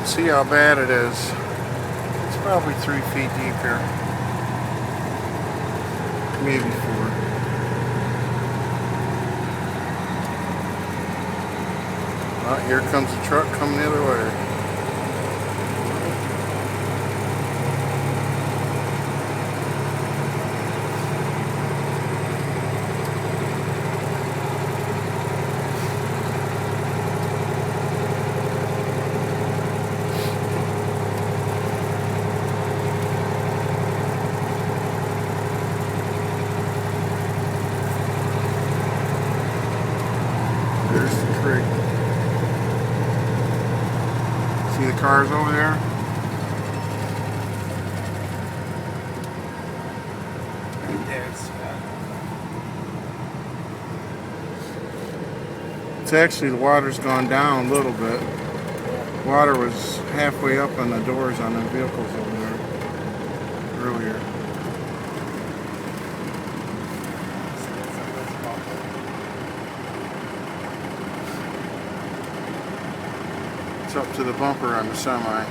can see how bad it is. It's probably 3 feet deep here. Maybe 4. Oh, here comes the truck coming the other way. There's the creek. See the cars over there? It's actually, the water's gone down a little bit. Water was halfway up on the doors on the vehicles over there earlier. It's up to the bumper on the semi.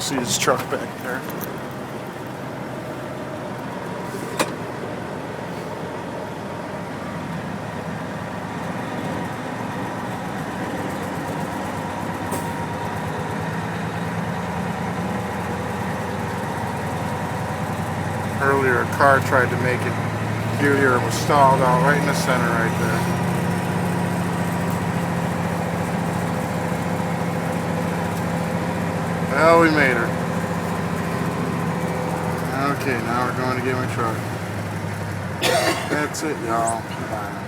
See his truck back there. Earlier, a car tried to make it through here and was stalled out right in the center right there. Well, we made her. Okay, now we're going to get my truck. That's it, y'all. Bye.